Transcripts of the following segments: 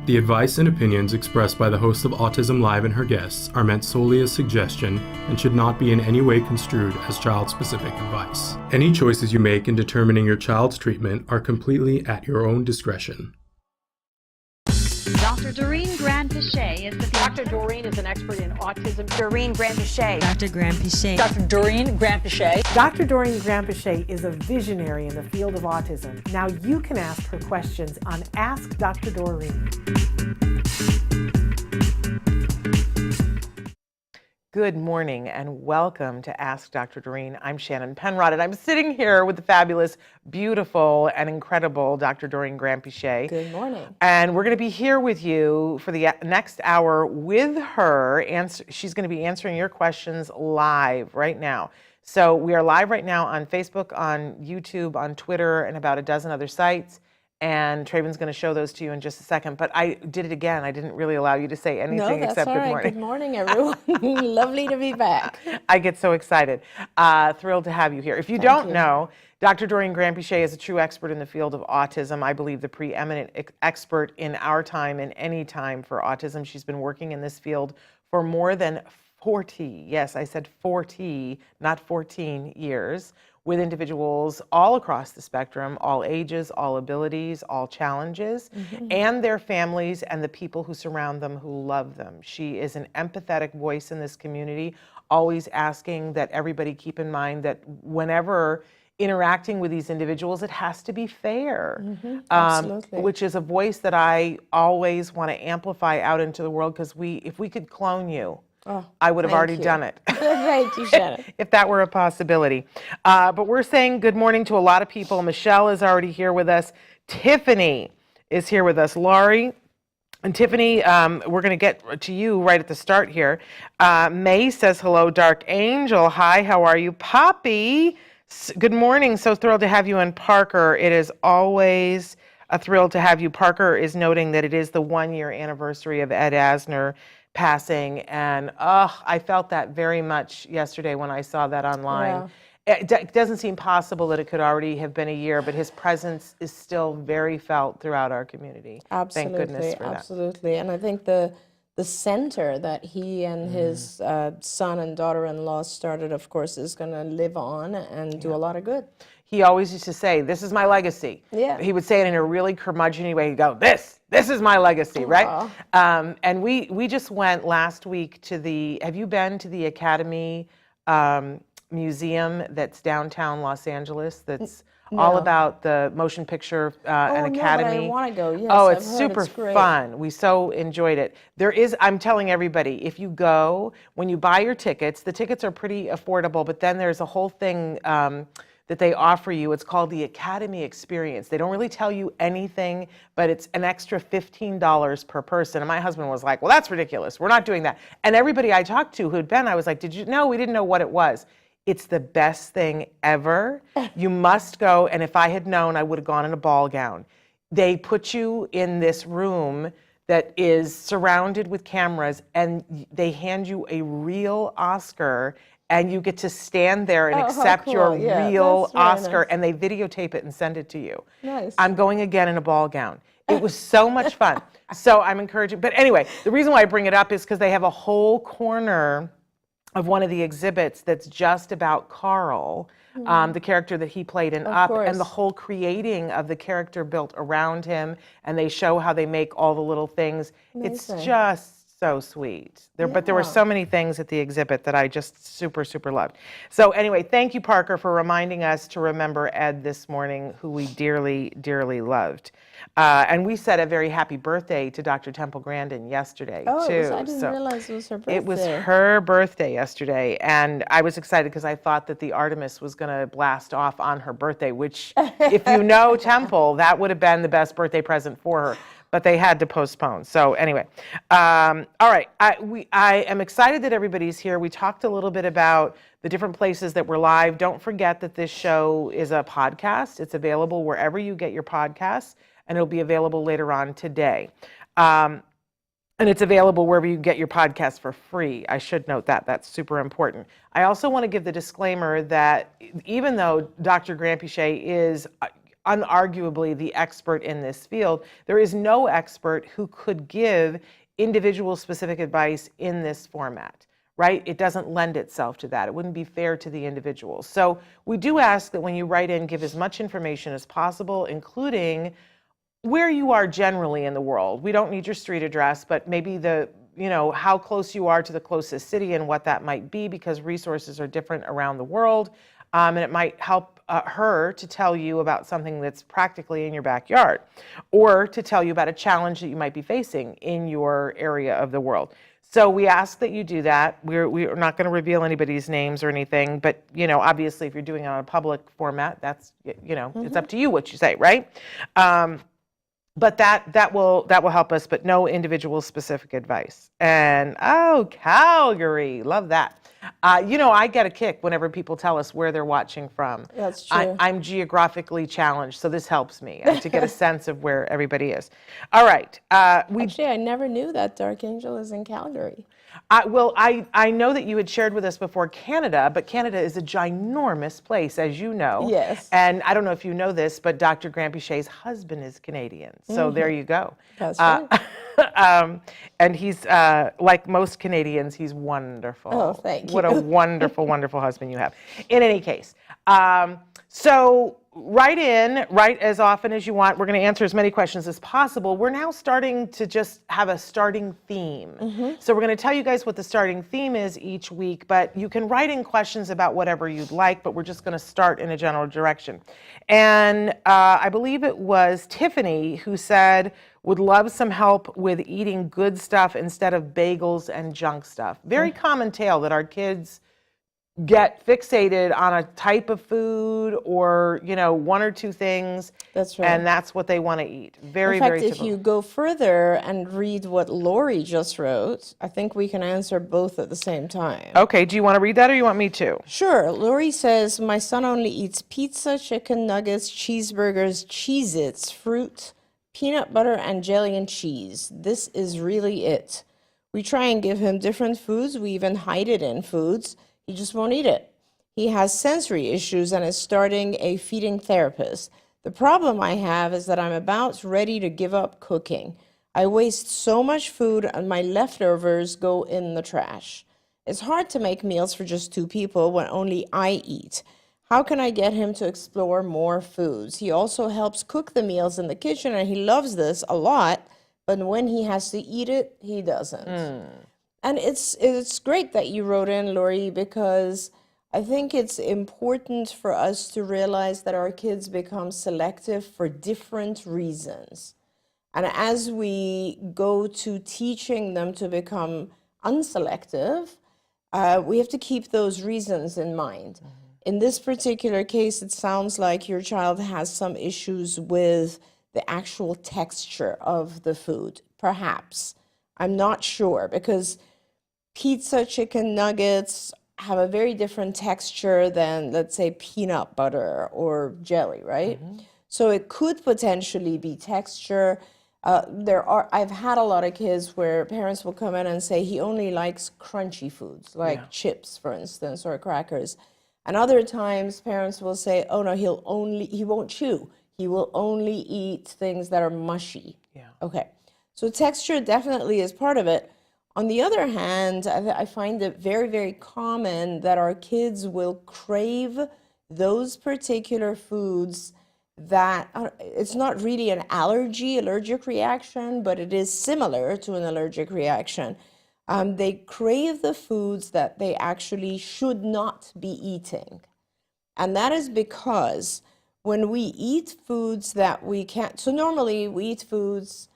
The advice and opinions expressed by the host of Autism Live and her guests are meant solely as suggestion and should not be in any way construed as child-specific advice. Any choices you make in determining your child's treatment are completely at your own discretion. Dr. Doreen Granpeesheh is the Dr. Doreen is an expert in autism. Doreen Granpeesheh. Dr. Granpeesheh. Dr. Doreen Granpeesheh. Dr. Doreen Granpeesheh is a visionary in the field of autism. Now you can ask her questions on Ask Dr. Doreen. Good morning and welcome to Ask Dr. Doreen. I'm Shannon Penrod and I'm sitting here with the fabulous, beautiful, and incredible Dr. Doreen Granpeesheh. Good morning. And we're going to be here with you for the next hour with her. And she's going to be answering your questions live right now. So we are live right now on Facebook, on YouTube, on Twitter, and about a dozen other sites. And Traven's going to show those to you in just a second. But I did it again. I didn't really allow you to say anything except good morning. Good morning, everyone. Lovely to be back. I get so excited. Thrilled to have you here. If you don't know, Dr. Doreen Granpeesheh is a true expert in the field of autism. I believe the preeminent expert in our time and any time for autism. She's been working in this field for more than 40, yes, I said 40, not 14 years, with individuals all across the spectrum, all ages, all abilities, all challenges, and their families and the people who surround them who love them. She is an empathetic voice in this community, always asking that everybody keep in mind that whenever interacting with these individuals, it has to be fair, which is a voice that I always want to amplify out into the world, because if we could clone you, I would have already done it. Thank you, Shannon. If that were a possibility. But we're saying good morning to a lot of people. Michelle is already here with us. Tiffany is here with us. Laurie, And Tiffany, we're going to get to you right at the start here. May says, hello, Dark Angel. Hi, how are you? Poppy, good morning. So thrilled to have you. And Parker, it is always a thrill to have you. Parker is noting that it is the 1-year anniversary of Ed Asner passing. And I felt that very much yesterday when I saw that online. Yeah. It doesn't seem possible that it could already have been a year, but his presence is still very felt throughout our community. Absolutely, Thank goodness for that. Absolutely. And I think the center that he and his son and daughter-in-law started, of course, is going to live on and do a lot of good. He always used to say, "This is my legacy." Yeah. He would say it in a really curmudgeon way. He'd go, "This is my legacy," right? And we just went last week to have you been to the Academy Museum that's downtown Los Angeles? That's all about the motion picture and Academy. But I want to go. Yes, Oh, I've it's heard super it's great. fun. We so enjoyed it. I'm telling everybody, if you go, when you buy your tickets, the tickets are pretty affordable, but then there's a whole thing that they offer you. It's called the Academy Experience. They don't really tell you anything, but it's an extra $15 per person. And my husband was like, well, that's ridiculous. We're not doing that. And everybody I talked to who'd been, I was like, did you know? We didn't know what it was. It's the best thing ever. You must go. And if I had known, I would have gone in a ball gown. They put you in this room that is surrounded with cameras, and they hand you a real Oscar, and you get to stand there and accept your real Oscar, and they videotape it and send it to you. Nice. I'm going again in a ball gown. It was so much fun. So I'm encouraging. But anyway, the reason why I bring it up is because they have a whole corner of one of the exhibits that's just about Carl, the character that he played in Up, and the whole creating of the character built around him, and they show how they make all the little things. Amazing. It's just so sweet. But there were so many things at the exhibit that I just super, super loved. So anyway, thank you, Parker, for reminding us to remember Ed this morning, who we dearly, dearly loved. And we said a very happy birthday to Dr. Temple Grandin yesterday, too. I didn't realize it was her birthday. It was her birthday yesterday, and I was excited because I thought that the Artemis was going to blast off on her birthday, which, if you know Temple, that would have been the best birthday present for her. But they had to postpone. So anyway, all right. I am excited that everybody's here. We talked a little bit about the different places that we're live. Don't forget that this show is a podcast. It's available wherever you get your podcasts, and it'll be available later on today. And it's available wherever you get your podcasts for free. I should note that. That's super important. I also want to give the disclaimer that even though Dr. Granpeesheh is unarguably the expert in this field, there is no expert who could give individual specific advice in this format, right? It doesn't lend itself to that. It wouldn't be fair to the individual. So we do ask that when you write in, give as much information as possible, including where you are generally in the world. We don't need your street address, but maybe how close you are to the closest city and what that might be, because resources are different around the world. And it might help her to tell you about something that's practically in your backyard, or to tell you about a challenge that you might be facing in your area of the world. So we ask that you do that. We're not going to reveal anybody's names or anything, but obviously if you're doing it on a public format, that's it's up to you what you say, right? But that will help us, but no individual specific advice. And Calgary, love that. I get a kick whenever people tell us where they're watching from. That's true. I'm geographically challenged, so this helps me to get a sense of where everybody is. All right. Actually, I never knew that Dark Angel is in Calgary. I know that you had shared with us before Canada, but Canada is a ginormous place, as you know. Yes. And I don't know if you know this, but Dr. Granpeesheh's husband is Canadian. So there you go. That's right. And he's, like most Canadians, he's wonderful. Oh, thank you. What a wonderful, wonderful husband you have. In any case, so write as often as you want. We're going to answer as many questions as possible. We're now starting to just have a starting theme. So we're going to tell you guys what the starting theme is each week, but you can write in questions about whatever you'd like, but we're just going to start in a general direction. And I believe it was Tiffany who said, would love some help with eating good stuff instead of bagels and junk stuff. Very common tale that our kids get fixated on a type of food or, one or two things. That's right. And that's what they want to eat. Very, In fact, very if typical. you go further and read what Lori just wrote, I think we can answer both at the same time. Okay, do you want to read that or you want me to? Sure. Lori says, my son only eats pizza, chicken nuggets, cheeseburgers, cheez-its, fruit, peanut butter, and jelly and cheese. This is really it. We try and give him different foods. We even hide it in foods. He just won't eat it. He has sensory issues and is starting a feeding therapist. The problem I have is that I'm about ready to give up cooking. I waste so much food and my leftovers go in the trash. It's hard to make meals for just 2 people when only I eat. How can I get him to explore more foods? He also helps cook the meals in the kitchen and he loves this a lot, but when he has to eat it, he doesn't. And it's great that you wrote in, Lori, because I think it's important for us to realize that our kids become selective for different reasons. And as we go to teaching them to become unselective, we have to keep those reasons in mind. In this particular case, it sounds like your child has some issues with the actual texture of the food, perhaps. I'm not sure, because pizza, chicken nuggets have a very different texture than, let's say, peanut butter or jelly, right? So it could potentially be texture. I've had a lot of kids where parents will come in and say he only likes crunchy foods, like chips, for instance, or crackers. And other times parents will say, oh no, he won't chew. He will only eat things that are mushy. Yeah. Okay. So texture definitely is part of it. On the other hand, I find it very, very common that our kids will crave those particular foods that it's not really an allergic reaction, but it is similar to an allergic reaction. They crave the foods that they actually should not be eating. And that is because when we eat foods that we can't, so normally we eat foods,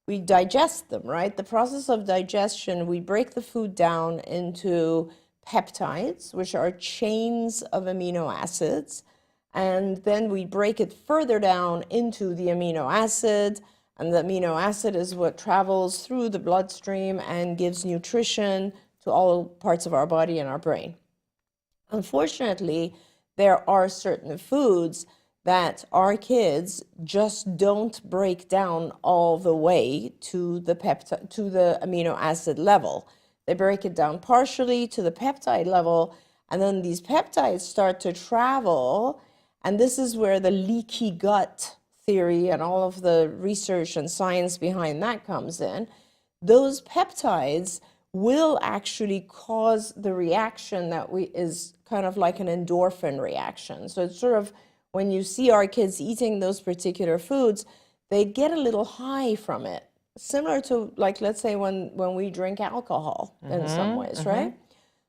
we digest them, right? The process of digestion, we break the food down into peptides, which are chains of amino acids, and then we break it further down into the amino acid, and the amino acid is what travels through the bloodstream and gives nutrition to all parts of our body and our brain. Unfortunately, there are certain foods that our kids just don't break down all the way to the amino acid level. They break it down partially to the peptide level, and then these peptides start to travel, and this is where the leaky gut theory and all of the research and science behind that comes in. Those peptides will actually cause the reaction that is kind of like an endorphin reaction. So it's sort of, when you see our kids eating those particular foods, they get a little high from it. Similar to, like, let's say when we drink alcohol in some ways, right?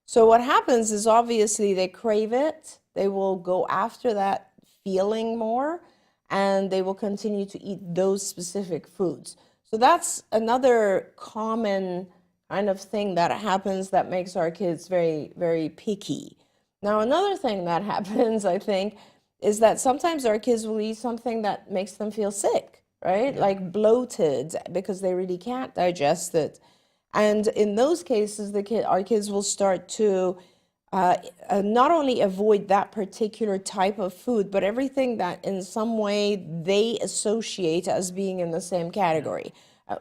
So what happens is obviously they crave it. They will go after that feeling more, and they will continue to eat those specific foods. So that's another common kind of thing that happens that makes our kids very, very picky. Now, another thing that happens, I think, is that sometimes our kids will eat something that makes them feel sick, right? Yeah. Like bloated, because they really can't digest it. And in those cases, our kids will start to not only avoid that particular type of food, but everything that in some way they associate as being in the same category.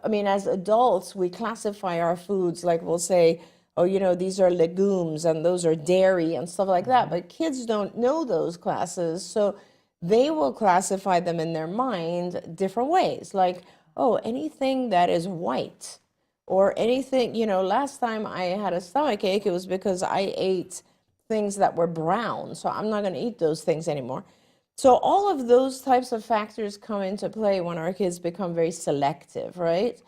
I mean, as adults, we classify our foods, like we'll say, oh, you know, these are legumes and those are dairy and stuff like that. But kids don't know those classes, so they will classify them in their mind different ways. Like, oh, anything that is white, or anything, you know, last time I had a stomach ache, it was because I ate things that were brown, so I'm not going to eat those things anymore. So all of those types of factors come into play when our kids become very selective, right?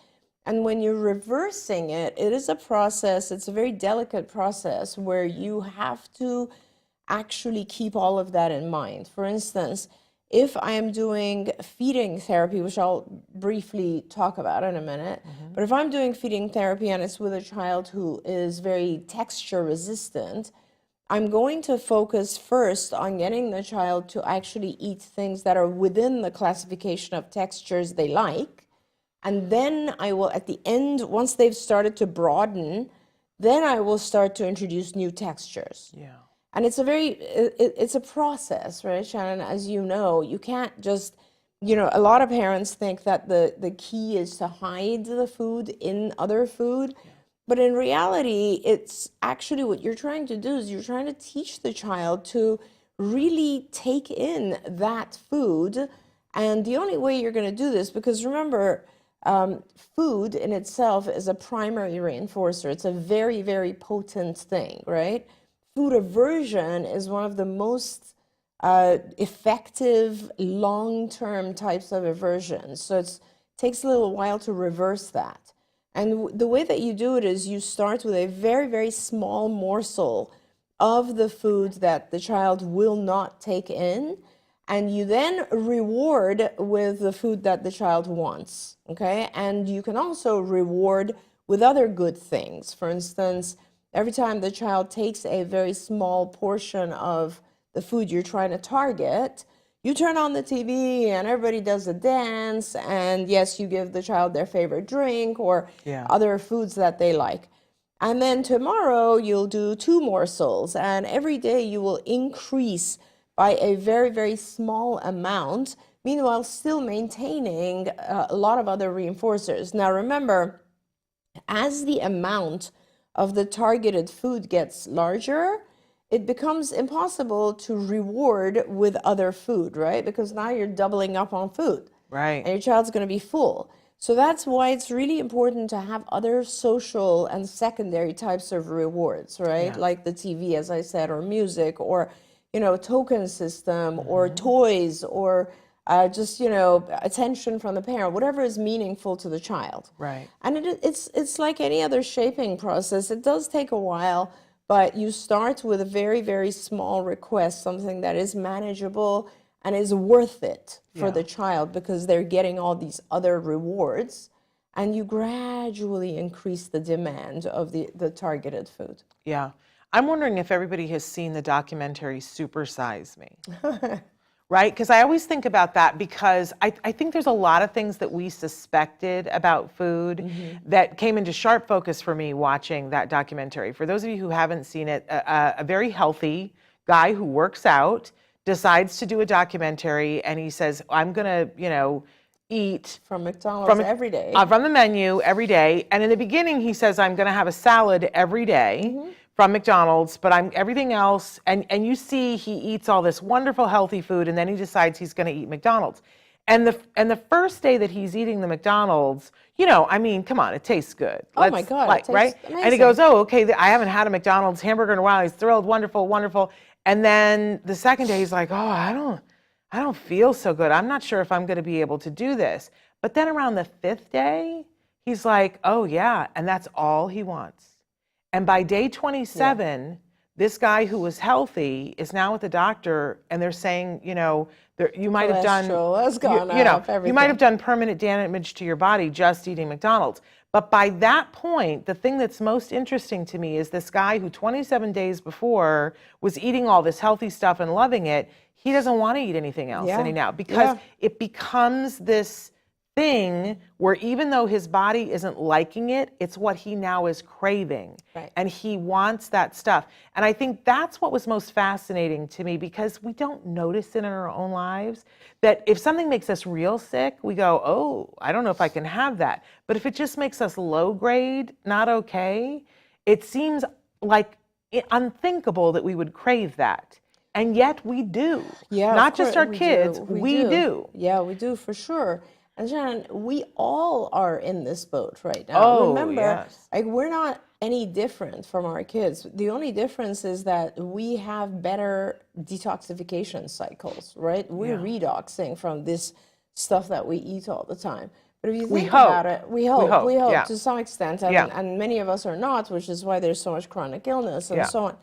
And when you're reversing it, it is a process, it's a very delicate process where you have to actually keep all of that in mind. For instance, if I am doing feeding therapy, which I'll briefly talk about in a minute, but if I'm doing feeding therapy and it's with a child who is very texture resistant, I'm going to focus first on getting the child to actually eat things that are within the classification of textures they like. And then I will, at the end, once they've started to broaden, then I will start to introduce new textures. Yeah. And it's it's a process, right, Shannon? As you know, you can't just, a lot of parents think that the key is to hide the food in other food. Yeah. But in reality, it's actually what you're trying to do is you're trying to teach the child to really take in that food. And the only way you're going to do this, because remember, food in itself is a primary reinforcer. It's a very, very potent thing, right? Food aversion is one of the most effective long-term types of aversion. So it takes a little while to reverse that. And the way that you do it is you start with a very, very small morsel of the food that the child will not take in, and you then reward with the food that the child wants, okay? And you can also reward with other good things. For instance, every time the child takes a very small portion of the food you're trying to target, you turn on the TV and everybody does a dance, and yes, you give the child their favorite drink or other foods that they like. And then tomorrow you'll do 2 morsels, and every day you will increase by a very, very small amount, meanwhile still maintaining a lot of other reinforcers. Now remember, as the amount of the targeted food gets larger, it becomes impossible to reward with other food, right? Because now you're doubling up on food. Right. And your child's going to be full. So that's why it's really important to have other social and secondary types of rewards, right? Yeah. Like the TV, as I said, or music, or, token system, or toys, or just, attention from the parent, whatever is meaningful to the child. Right. And it's like any other shaping process. It does take a while, but you start with a very, very small request, something that is manageable and is worth it for the child because they're getting all these other rewards, and you gradually increase the demand of the targeted food. Yeah. I'm wondering if everybody has seen the documentary Super Size Me. Right? Because I always think about that because I think there's a lot of things that we suspected about food that came into sharp focus for me watching that documentary. For those of you who haven't seen it, a very healthy guy who works out decides to do a documentary, and he says, I'm going to, eat from McDonald's every day. From the menu every day. And in the beginning, he says, I'm going to have a salad every day. From McDonald's, but everything else, and you see he eats all this wonderful healthy food, and then he decides he's going to eat McDonald's. And the first day that he's eating the McDonald's, come on, it tastes good. Oh my God, it tastes right? amazing. And he goes, oh, okay, I haven't had a McDonald's hamburger in a while. He's thrilled, wonderful, wonderful. And then the second day he's like, oh, I don't feel so good. I'm not sure if I'm going to be able to do this. But then around the 5th day, he's like, oh yeah, and that's all he wants. And by day 27, this guy who was healthy is now with the doctor, and they're saying, you might have done, has gone up, you might have done permanent damage to your body just eating McDonald's. But by that point, the thing that's most interesting to me is this guy who 27 days before was eating all this healthy stuff and loving it. He doesn't want to eat anything else now because it becomes this thing where even though his body isn't liking it, it's what he now is craving. Right. And he wants that stuff. And I think that's what was most fascinating to me, because we don't notice it in our own lives, that if something makes us real sick, we go, oh, I don't know if I can have that. But if it just makes us low grade, not okay, it seems like unthinkable that we would crave that. And yet we do. Yeah, not just our kids, we do. Yeah, we do for sure. And Shannon, we all are in this boat right now. Oh, remember, yes. we're not any different from our kids. The only difference is that we have better detoxification cycles, right? We're redoxing from this stuff that we eat all the time. But if you think about it, we hope to some extent, and many of us are not, which is why there's so much chronic illness and so on.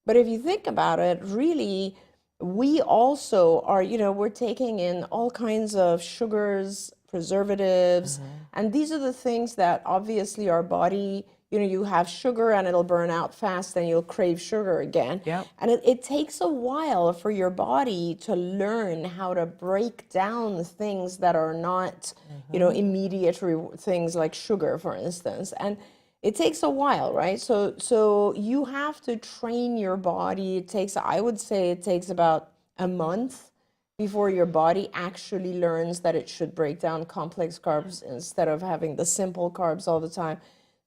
But if you think about it, really, we also are, we're taking in all kinds of sugars, preservatives, and these are the things that obviously our body you have sugar and it'll burn out fast and you'll crave sugar again. Yep. And it takes a while for your body to learn how to break down things that are not, immediate things like sugar, for instance. And it takes a while, right? So you have to train your body. I would say it takes about a month before your body actually learns that it should break down complex carbs instead of having the simple carbs all the time.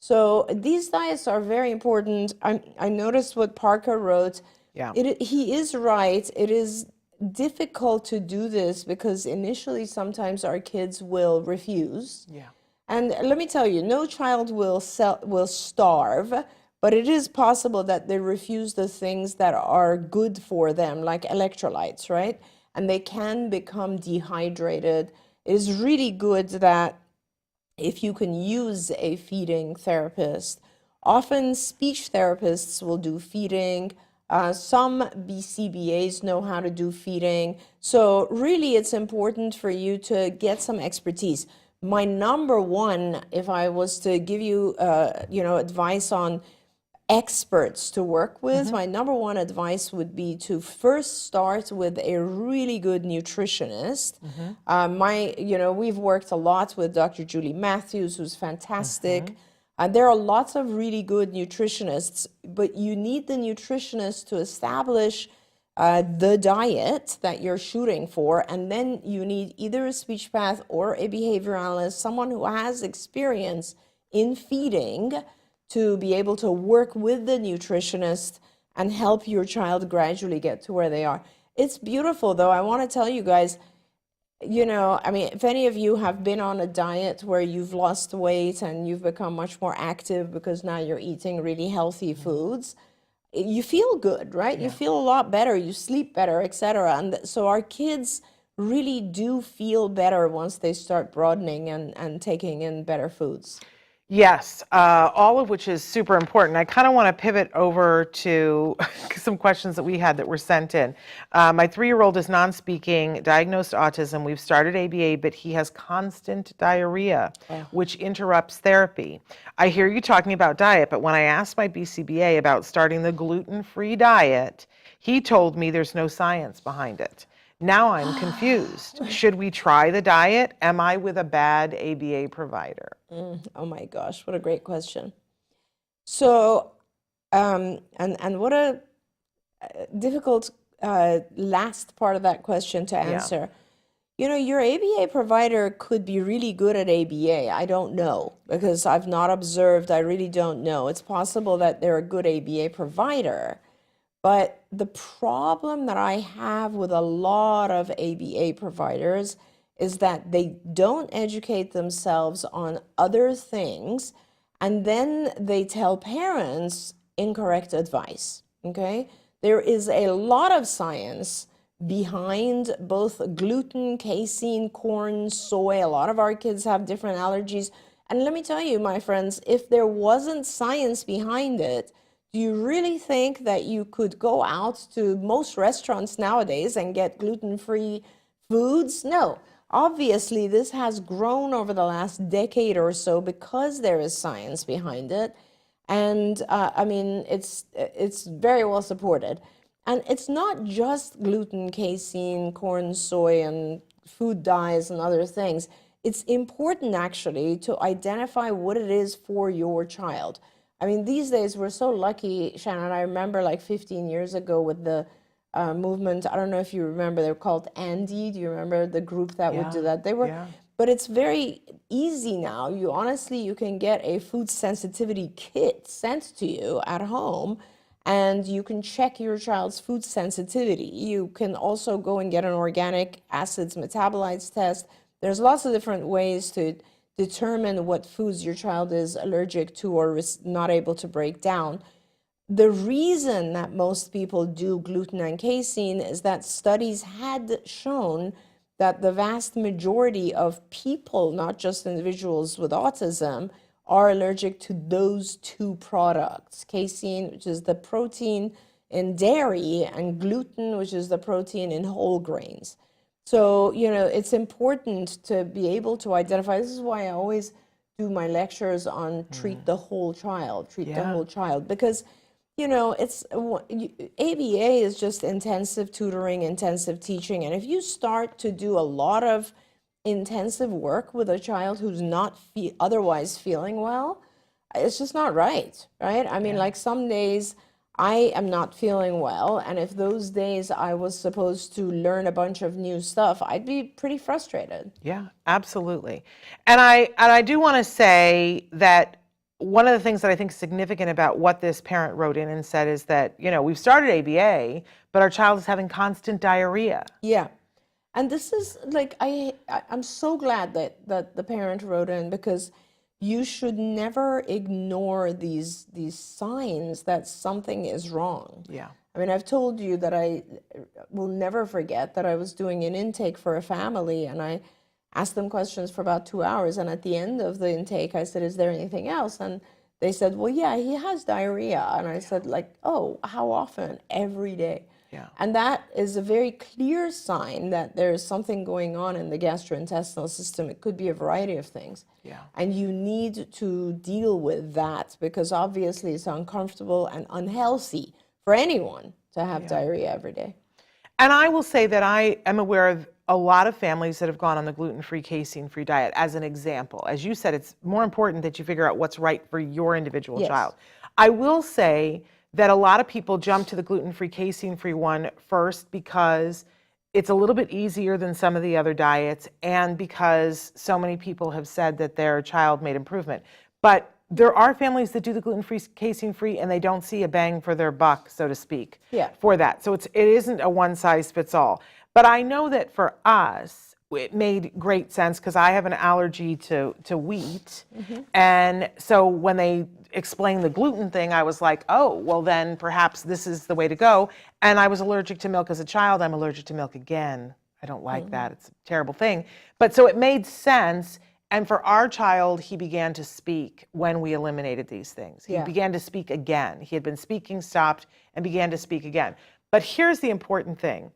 So these diets are very important. I noticed what Parker wrote. Yeah. He is right. It is difficult to do this because initially sometimes our kids will refuse. Yeah. And let me tell you, no child will starve, but it is possible that they refuse the things that are good for them, like electrolytes, right? And they can become dehydrated. It is really good that if you can use a feeding therapist. Often speech therapists will do feeding. Some BCBAs know how to do feeding. So really it's important for you to get some expertise. My number one, if I was to give you, advice on experts to work with, my number one advice would be to first start with a really good nutritionist. We've worked a lot with Dr. Julie Matthews, who's fantastic. There are lots of really good nutritionists, but you need the nutritionist to establish the diet that you're shooting for, and then you need either a speech path or a behavior analyst, someone who has experience in feeding, to be able to work with the nutritionist and help your child gradually get to where they are. It's beautiful, though. I want to tell you guys, if any of you have been on a diet where you've lost weight and you've become much more active because now you're eating really healthy foods, you feel good, right? Yeah. You feel a lot better, you sleep better, etc. And so our kids really do feel better once they start broadening and taking in better foods. Yes, all of which is super important. I kind of want to pivot over to some questions that we had that were sent in. My 3-year-old is non-speaking, diagnosed autism. We've started ABA, but he has constant diarrhea, which interrupts therapy. I hear you talking about diet, but when I asked my BCBA about starting the gluten-free diet, he told me there's no science behind it. Now I'm confused. Should we try the diet? Am I with a bad ABA provider? Oh my gosh, what a great question. So, and what a difficult last part of that question to answer. Yeah. Your ABA provider could be really good at ABA. I don't know, because I've not observed. I really don't know. It's possible that they're a good ABA provider. But the problem that I have with a lot of ABA providers is that they don't educate themselves on other things, and then they tell parents incorrect advice, okay? There is a lot of science behind both gluten, casein, corn, soy. A lot of our kids have different allergies. And let me tell you, my friends, if there wasn't science behind it, do you really think that you could go out to most restaurants nowadays and get gluten-free foods? No. Obviously, this has grown over the last decade or so because there is science behind it. And it's very well supported. And it's not just gluten, casein, corn, soy, and food dyes and other things. It's important, actually, to identify what it is for your child. I mean, these days we're so lucky, Shannon. I remember like 15 years ago with the movement. I don't know if you remember, they were called Andy. Do you remember the group that would do that? They were, but it's very easy now. You can get a food sensitivity kit sent to you at home, and you can check your child's food sensitivity. You can also go and get an organic acids metabolites test. There's lots of different ways to determine what foods your child is allergic to or is not able to break down. The reason that most people do gluten and casein is that studies had shown that the vast majority of people, not just individuals with autism, are allergic to those two products. Casein, which is the protein in dairy, and gluten, which is the protein in whole grains. So, it's important to be able to identify. This is why I always do my lectures on treat the whole child, because it's ABA is just intensive tutoring, intensive teaching, and if you start to do a lot of intensive work with a child who's not otherwise feeling well, it's just not right? I mean, like some days I am not feeling well, and if those days I was supposed to learn a bunch of new stuff, I'd be pretty frustrated. Yeah, absolutely. And I do want to say that one of the things that I think is significant about what this parent wrote in and said is that, we've started ABA, but our child is having constant diarrhea. Yeah. And this is like, I'm so glad that the parent wrote in, because you should never ignore these signs that something is wrong. Yeah. I mean, I've told you that I will never forget that I was doing an intake for a family, and I asked them questions for about 2 hours, and at the end of the intake I said, is there anything else? And they said, well, yeah, he has diarrhea. And I said, like, oh, how often? Every day. Yeah. And that is a very clear sign that there is something going on in the gastrointestinal system. It could be a variety of things. Yeah. And you need to deal with that, because obviously it's uncomfortable and unhealthy for anyone to have diarrhea every day. And I will say that I am aware of a lot of families that have gone on the gluten-free, casein-free diet as an example. As you said, it's more important that you figure out what's right for your individual child. I will say that a lot of people jump to the gluten-free, casein-free one first because it's a little bit easier than some of the other diets, and because so many people have said that their child made improvement. But there are families that do the gluten-free, casein-free, and they don't see a bang for their buck, so to speak, for that. So it isn't a one-size-fits-all. But I know that for us, it made great sense because I have an allergy to wheat. And so when they explained the gluten thing, I was like, oh, well then perhaps this is the way to go. And I was allergic to milk as a child. I'm allergic to milk again. I don't like that. It's a terrible thing. But so it made sense. And for our child, he began to speak when we eliminated these things. He began to speak again. He had been speaking, stopped, and began to speak again. But here's the important thing.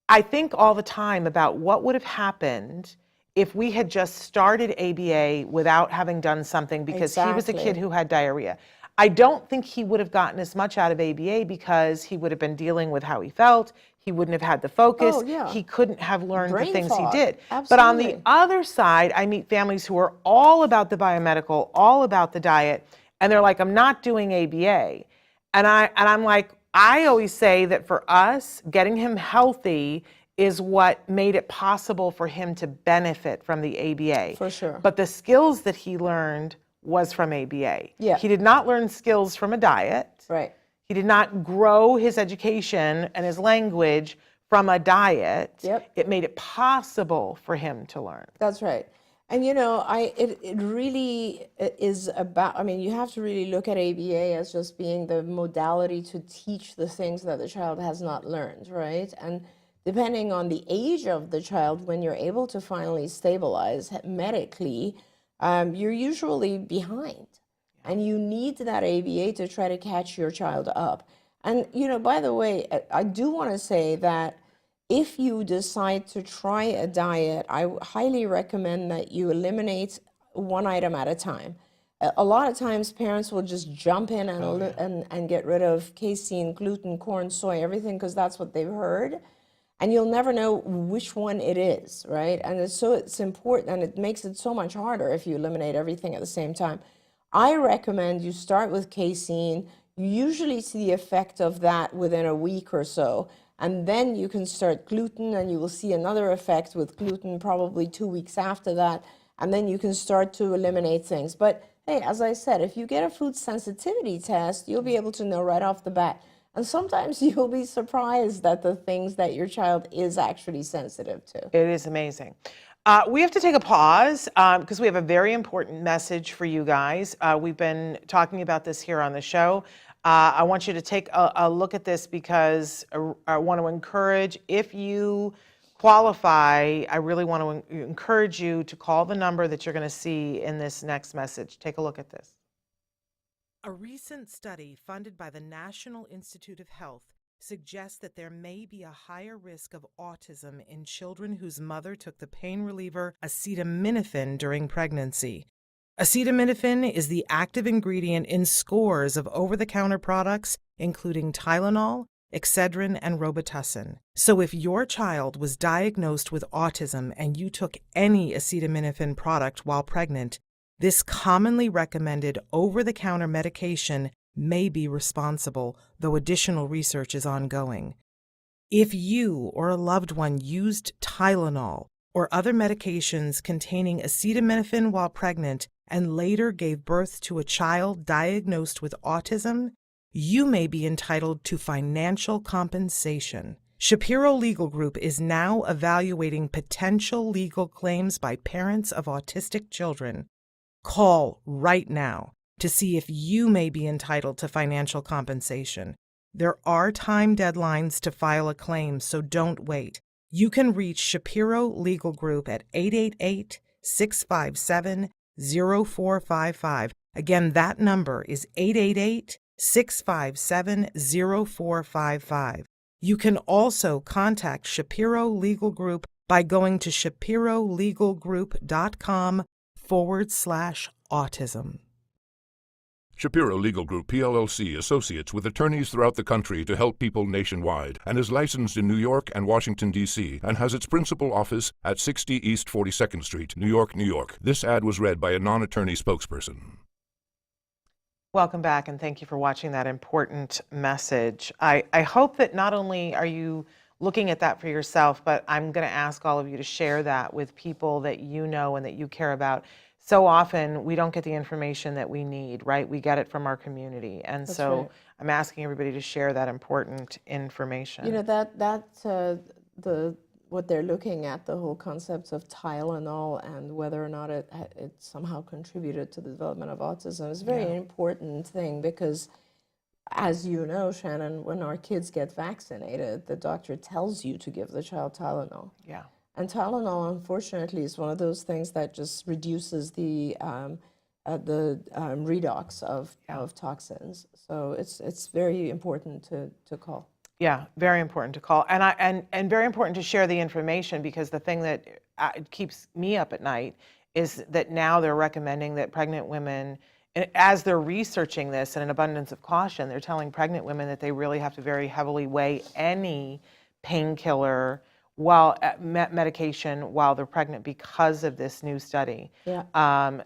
I think all the time about what would have happened if we had just started ABA without having done something, because he was a kid who had diarrhea. I don't think he would have gotten as much out of ABA because he would have been dealing with how he felt. He wouldn't have had the focus. He couldn't have learned the things he did. But on the other side, I meet families who are all about the biomedical, all about the diet, and they're like, I'm not doing ABA. And I'm like, I always say that for us, getting him healthy is what made it possible for him to benefit from the ABA. For sure. But the skills that he learned was from ABA. Yeah. He did not learn skills from a diet. Right. He did not grow his education and his language from a diet. It made it possible for him to learn. That's right. And it really is about, I mean, you have to really look at ABA as just being the modality to teach the things that the child has not learned, right? And depending on the age of the child, when you're able to finally stabilize medically, you're usually behind. And you need that ABA to try to catch your child up. And, by the way, I do want to say that if you decide to try a diet, I highly recommend that you eliminate one item at a time. A lot of times parents will just jump in and get rid of casein, gluten, corn, soy, everything, because that's what they've heard. And you'll never know which one it is, right? And it's important, and it makes it so much harder if you eliminate everything at the same time. I recommend you start with casein. You usually see the effect of that within a week or so. And then you can start gluten, and you will see another effect with gluten probably 2 weeks after that. And then you can start to eliminate things. But hey, as I said, if you get a food sensitivity test, you'll be able to know right off the bat. And sometimes you'll be surprised at the things that your child is actually sensitive to. It is amazing. We have to take a pause because we have a very important message for you guys. We've been talking about this here on the show. I want you to take a look at this because I want to encourage, if you qualify, I really want to encourage you to call the number that you're going to see in this next message. Take a look at this. A recent study funded by the National Institute of Health suggests that there may be a higher risk of autism in children whose mother took the pain reliever acetaminophen during pregnancy. Acetaminophen is the active ingredient in scores of over-the-counter products, including Tylenol, Excedrin, and Robitussin. So if your child was diagnosed with autism and you took any acetaminophen product while pregnant, this commonly recommended over-the-counter medication may be responsible, though additional research is ongoing. If you or a loved one used Tylenol or other medications containing acetaminophen while pregnant and later gave birth to a child diagnosed with autism, you may be entitled to financial compensation. Shapiro Legal Group is now evaluating potential legal claims by parents of autistic children. Call right now to see if you may be entitled to financial compensation. There are time deadlines to file a claim, so don't wait. You can reach Shapiro Legal Group at 888-657-0455. Again, that number is 888-657-0455. You can also contact Shapiro Legal Group by going to shapirolegalgroup.com/autism. Shapiro Legal Group, PLLC, associates with attorneys throughout the country to help people nationwide, and is licensed in New York and Washington, D.C., and has its principal office at 60 East 42nd Street, New York, New York. This ad was read by a non-attorney spokesperson. Welcome back, and thank you for watching that important message. I hope that not only are you looking at that for yourself, but I'm going to ask all of you to share that with people that you know and that you care about. So often we don't get the information that we need, right? We get it from our community. And That's so right. I'm asking everybody to share that important information. You know, what they're looking at, the whole concept of Tylenol and whether or not it somehow contributed to the development of autism is a very important thing, because as you know, Shannon, when our kids get vaccinated, the doctor tells you to give the child Tylenol. Yeah. And Tylenol, unfortunately, is one of those things that just reduces the redox of toxins. So it's very important to call. Yeah, very important to call, and very important to share the information, because the thing that keeps me up at night is that now they're recommending that pregnant women, as they're researching this in an abundance of caution, they're telling pregnant women that they really have to very heavily weigh any painkiller medication while they're pregnant because of this new study. Yeah.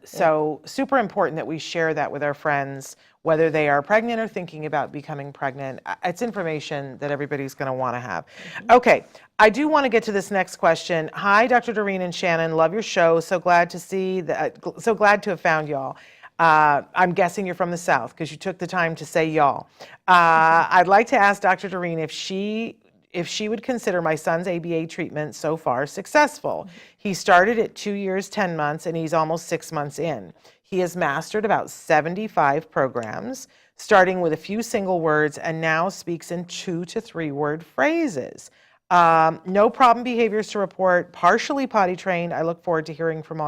So super important that we share that with our friends, whether they are pregnant or thinking about becoming pregnant. It's information that everybody's going to want to have. Okay, I do want to get to this next question. Hi, Dr. Doreen and Shannon. Love your show. So glad to see that. So glad to have found y'all. I'm guessing you're from the South because you took the time to say y'all. I'd like to ask Dr. Doreen if she would consider my son's ABA treatment so far successful. He started at 2 years, 10 months, and he's almost 6 months in. He has mastered about 75 programs, starting with a few single words, and now speaks in 2 to 3 word phrases. No problem behaviors to report, partially potty trained. I look forward to hearing from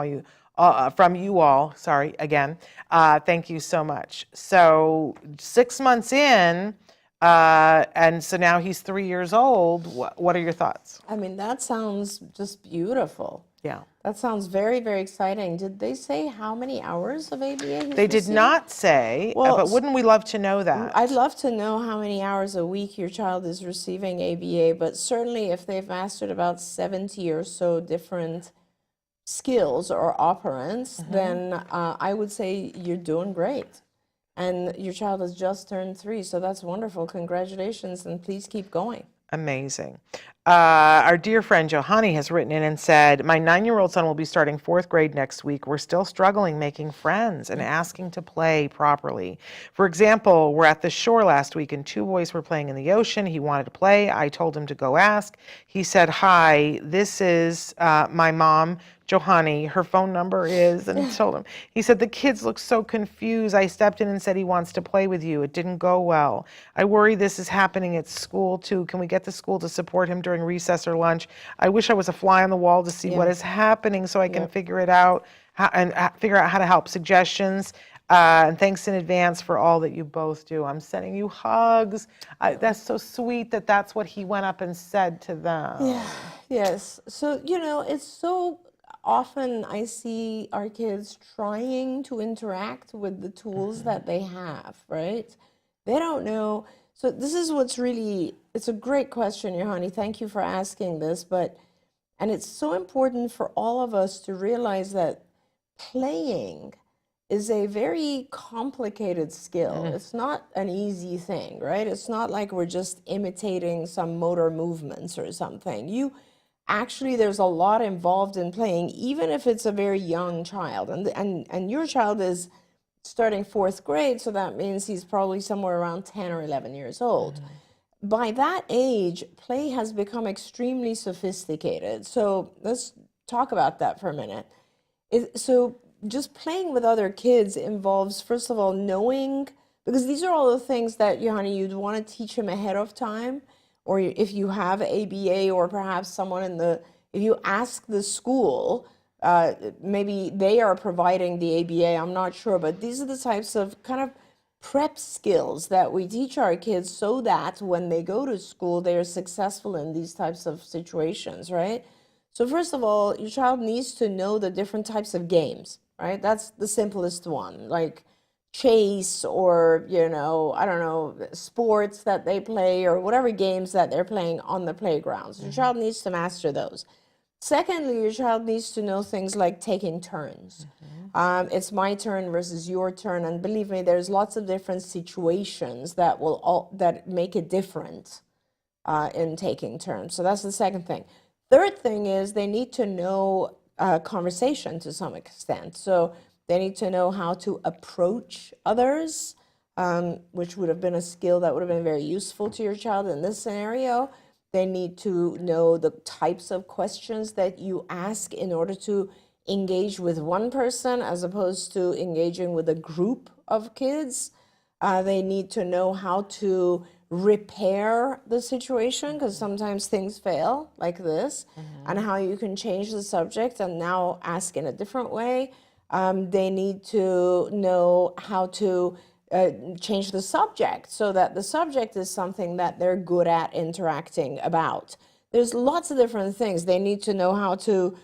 you all. Sorry, again. Thank you so much. So 6 months in, and so now he's 3 years old. What are your thoughts? I mean, that sounds just beautiful. Yeah. That sounds very, very exciting. Did they say how many hours of ABA he's They did received? not say, Well, but wouldn't we love to know that? I'd love to know how many hours a week your child is receiving ABA, but certainly if they've mastered about 70 or so different skills or operants, then I would say you're doing great. And your child has just turned 3, so that's wonderful. Congratulations, and please keep going. Amazing. Our dear friend Johanny has written in and said, my 9-year-old son will be starting 4th grade next week. We're still struggling making friends and asking to play properly. For example, we're at the shore last week and 2 boys were playing in the ocean. He wanted to play. I told him to go ask. He said, hi, this is my mom, Johanny. Her phone number is, and he told him. He said, the kids look so confused. I stepped in and said he wants to play with you. It didn't go well. I worry this is happening at school too. Can we get the school to support him during recess or lunch? I wish I was a fly on the wall to see what is happening so I can figure it out and figure out how to help. Suggestions. And thanks in advance for all that you both do. I'm sending you hugs. That's so sweet that that's what he went up and said to them. Yeah. Yes. So, you know, it's so often I see our kids trying to interact with the tools that they have, right? They don't know. So this is what's really, it's a great question, Johanny. Thank you for asking this, and it's so important for all of us to realize that playing is a very complicated skill. It's not an easy thing, right? It's not like we're just imitating some motor movements or something. Actually, there's a lot involved in playing, even if it's a very young child. And your child is starting 4th grade, so that means he's probably somewhere around 10 or 11 years old. By that age, play has become extremely sophisticated. So let's talk about that for a minute. So just playing with other kids involves, first of all, knowing, because these are all the things that, Johanny, you'd want to teach him ahead of time, or if you have ABA, or perhaps someone if you ask the school, maybe they are providing the ABA, I'm not sure, but these are the types of kind of prep skills that we teach our kids so that when they go to school, they are successful in these types of situations, right? So first of all, your child needs to know the different types of games, right? That's the simplest one, like chase or, I don't know, sports that they play or whatever games that they're playing on the playground. So your child needs to master those. Secondly, your child needs to know things like taking turns. It's my turn versus your turn, and believe me, there's lots of different situations that that make it different in taking turns. So that's the second thing. Third thing is they need to know conversation to some extent. So they need to know how to approach others, which would have been a skill that would have been very useful to your child in this scenario. They need to know the types of questions that you ask in order to engage with one person as opposed to engaging with a group of kids. They need to know how to repair the situation, because sometimes things fail like this, and how you can change the subject and now ask in a different way. They need to know how to change the subject so that the subject is something that they're good at interacting about. There's lots of different things. They need to know how to,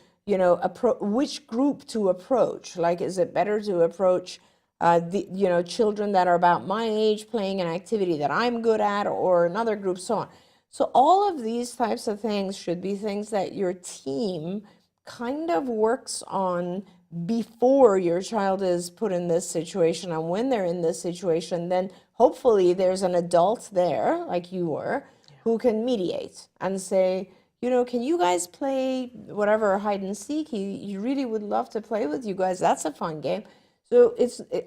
which group to approach. Like, is it better to approach children that are about my age playing an activity that I'm good at, or another group, so on. So all of these types of things should be things that your team kind of works on before your child is put in this situation. And when they're in this situation, then hopefully there's an adult there, like you were, who can mediate and say, can you guys play whatever, hide and seek? He really would love to play with you guys. That's a fun game. So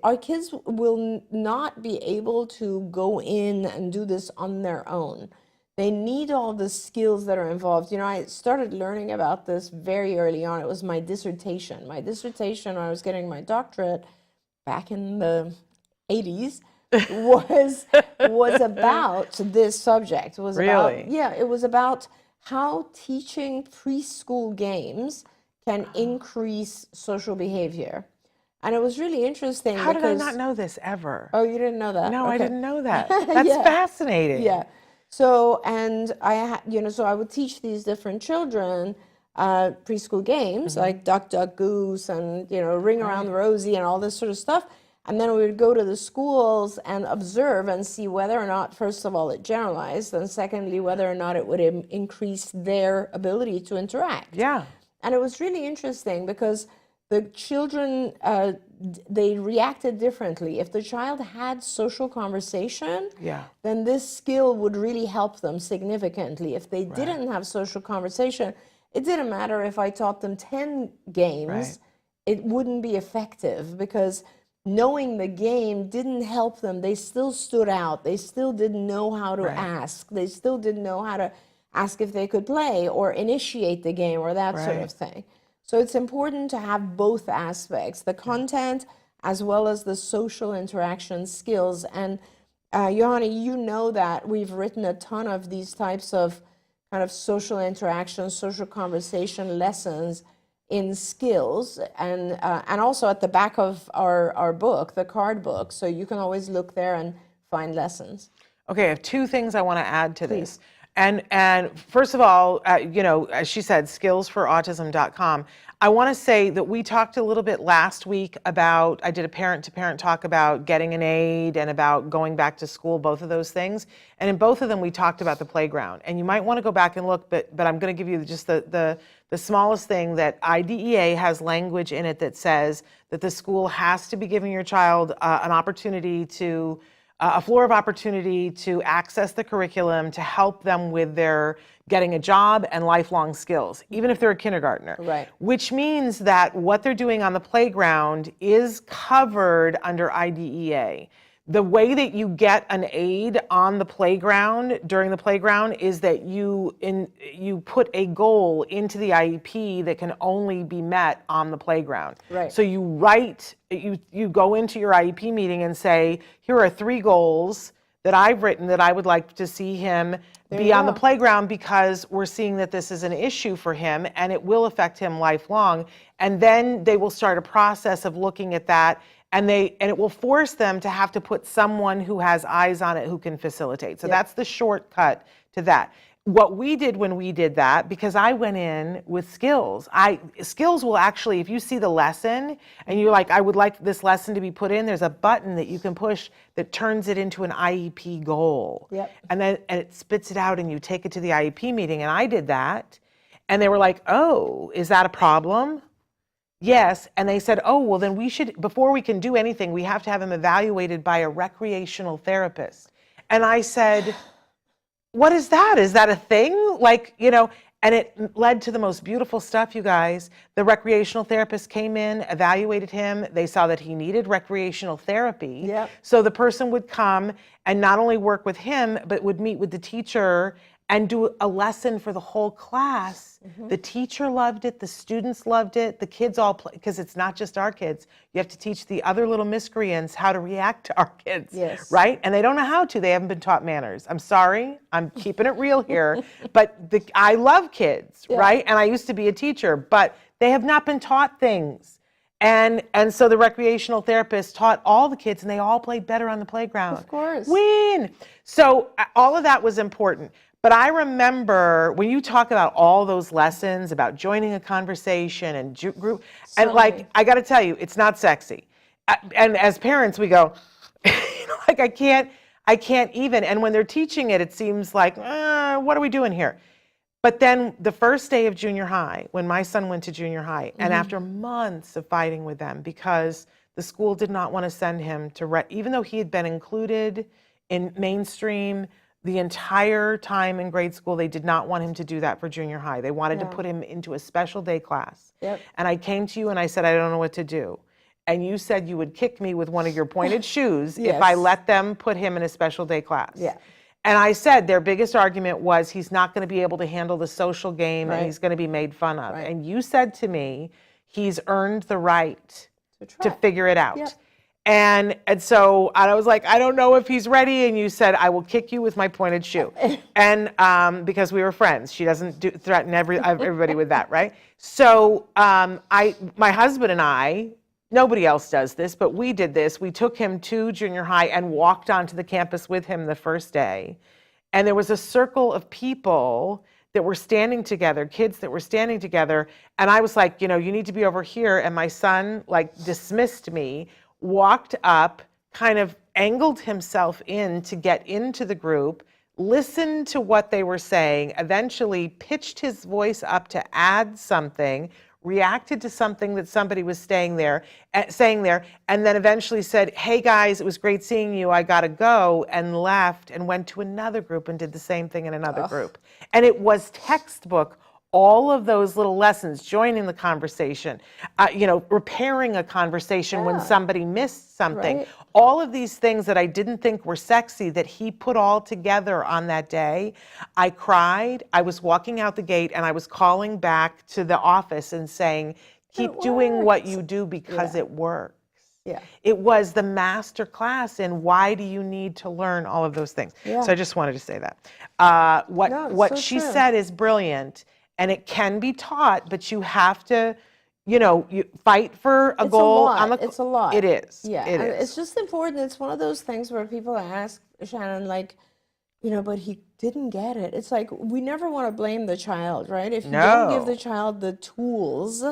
our kids will not be able to go in and do this on their own. They need all the skills that are involved. I started learning about this very early on. It was my dissertation. My dissertation, when I was getting my doctorate back in the 80s, was about this subject. It was it was about how teaching preschool games can increase social behavior. And it was really interesting. How did I not know this ever? Oh, you didn't know that? No, okay. I didn't know that. That's fascinating. Yeah. So, and so I would teach these different children preschool games like Duck, Duck, Goose, and, Ring Around the Rosie and all this sort of stuff. And then we would go to the schools and observe and see whether or not, first of all, it generalized, and secondly, whether or not it would increase their ability to interact. Yeah. And it was really interesting because the children, they reacted differently. If the child had social conversation, then this skill would really help them significantly. If they didn't have social conversation, it didn't matter if I taught them 10 games, it wouldn't be effective, because knowing the game didn't help them. They still stood out. They still didn't know how to ask. They still didn't know how to ask if they could play or initiate the game or that sort of thing. So it's important to have both aspects, the content as well as the social interaction skills. And Johanny, you know that we've written a ton of these types of kind of social interaction, social conversation lessons in skills, and also at the back of our book, the card book, so you can always look there and find lessons. Okay, I have two things I want to add to this. And first of all, as she said, skillsforautism.com. I want to say that we talked a little bit last week about, I did a parent-to-parent talk about getting an aid and about going back to school, both of those things. And in both of them, we talked about the playground. And you might want to go back and look, but I'm going to give you just the smallest thing, that IDEA has language in it that says that the school has to be giving your child an opportunity to, a floor of opportunity to access the curriculum to help them with their getting a job and lifelong skills, even if they're a kindergartner. Right. Which means that what they're doing on the playground is covered under IDEA. The way that you get an aid on the playground, during the playground, is that you put a goal into the IEP that can only be met on the playground. Right. So you write, you go into your IEP meeting and say, here are 3 goals that I've written that I would like to see him be on the playground, because we're seeing that this is an issue for him and it will affect him lifelong. And then they will start a process of looking at that, and it will force them to have to put someone who has eyes on it who can facilitate. So that's the shortcut to that. What we did when we did that, because I went in with skills. Skills will actually, if you see the lesson and you're like, I would like this lesson to be put in, there's a button that you can push that turns it into an IEP goal. Yep. And then it spits it out and you take it to the IEP meeting. And I did that. And they were like, oh, is that a problem? Yes. And they said, oh, well, then we should, before we can do anything, we have to have him evaluated by a recreational therapist. And I said, what is that? Is that a thing? Like, and it led to the most beautiful stuff, you guys. The recreational therapist came in, evaluated him. They saw that he needed recreational therapy. Yep. So the person would come and not only work with him, but would meet with the teacher and do a lesson for the whole class. The teacher loved it, the students loved it, the kids all play, because it's not just our kids. You have to teach the other little miscreants how to react to our kids, right? And they don't know how to, they haven't been taught manners. I'm sorry, I'm keeping it real here, but I love kids, right? And I used to be a teacher, but they have not been taught things. And so the recreational therapist taught all the kids, and they all played better on the playground. Of course. Win! So all of that was important. But I remember when you talk about all those lessons about joining a conversation and group, and like, I got to tell you, it's not sexy. And as parents, we go, like, I can't even. And when they're teaching it, it seems like, what are we doing here? But then the first day of junior high, when my son went to junior high, and after months of fighting with them, because the school did not want to send him to, even though he had been included in mainstream the entire time in grade school, they did not want him to do that for junior high. They wanted to put him into a special day class. Yep. And I came to you and I said, I don't know what to do. And you said you would kick me with one of your pointed shoes if I let them put him in a special day class. Yeah. And I said their biggest argument was he's not going to be able to handle the social game and he's going to be made fun of. And you said to me, he's earned the right to figure it out. Yep. And so I was like, I don't know if he's ready. And you said, I will kick you with my pointed shoe. And because we were friends, she doesn't threaten everybody with that, right? So my husband and I, nobody else does this, but we did this. We took him to junior high and walked onto the campus with him the first day. And there was a circle of people that were standing together, kids that were standing together. And I was like, you need to be over here. And my son dismissed me, walked up, kind of angled himself in to get into the group, listened to what they were saying, eventually pitched his voice up to add something, reacted to something that somebody was saying there, and then eventually said, hey guys, it was great seeing you, I gotta go, and left and went to another group and did the same thing in another group. And it was textbook. All of those little lessons, joining the conversation, repairing a conversation when somebody missed something, all of these things that I didn't think were sexy that he put all together on that day. I cried. I was walking out the gate and I was calling back to the office and saying, keep doing what you do because it works. Yeah. It was the master class in why do you need to learn all of those things. Yeah. So I just wanted to say that. What she said is brilliant. And it can be taught, but you have to, you fight for a goal. It's a lot. It is. Yeah. It is. It's just important. It's one of those things where people ask, Shannon, like, but he didn't get it. It's like we never want to blame the child, right? If you don't give the child the tools,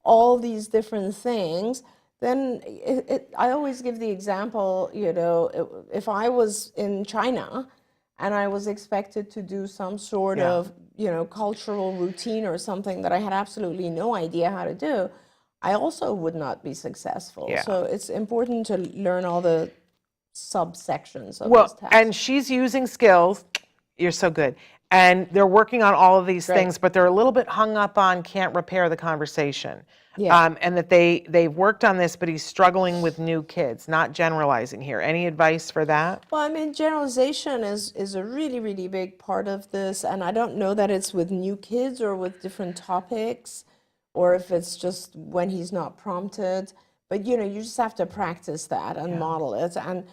all these different things, then I always give the example, if I was in China and I was expected to do some sort of, cultural routine or something that I had absolutely no idea how to do, I also would not be successful. Yeah. So it's important to learn all the subsections of this task. And she's using skills. You're so good. And they're working on all of these things, but they're a little bit hung up on can't repair the conversation. Yeah. And that they've worked on this, but he's struggling with new kids, not generalizing here. Any advice for that? Well, I mean, generalization is a really, really big part of this. And I don't know that it's with new kids or with different topics, or if it's just when he's not prompted. But, you just have to practice that and model it. And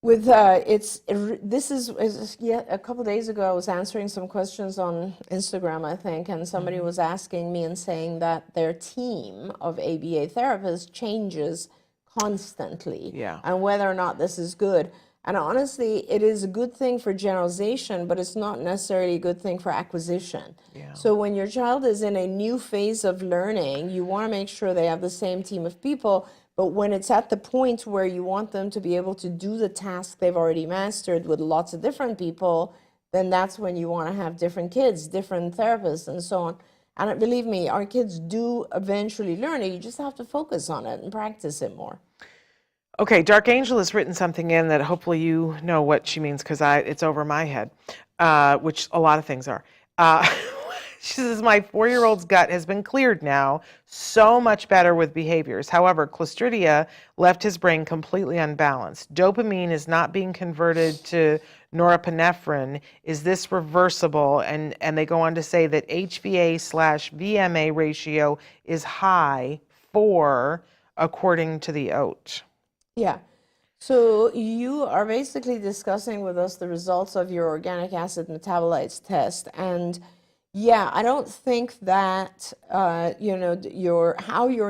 with this is yet a couple days ago, I was answering some questions on Instagram, I think, and somebody was asking me and saying that their team of ABA therapists changes constantly, and whether or not this is good. And honestly, it is a good thing for generalization, but it's not necessarily a good thing for acquisition. So when your child is in a new phase of learning, you want to make sure they have the same team of people. But when it's at the point where you want them to be able to do the task they've already mastered with lots of different people, then that's when you want to have different kids, different therapists, and so on. And believe me, our kids do eventually learn it. You just have to focus on it and practice it more. Okay, Dark Angel has written something in that hopefully you know what she means, because it's over my head, which a lot of things are. She says, my 4-year-old's gut has been cleared now, so much better with behaviors. However, Clostridia left his brain completely unbalanced. Dopamine is not being converted to norepinephrine. Is this reversible? And they go on to say that HVA/VMA ratio is high 4, according to the OAT. Yeah. So you are basically discussing with us the results of your organic acid metabolites test. And yeah, I don't think that, how your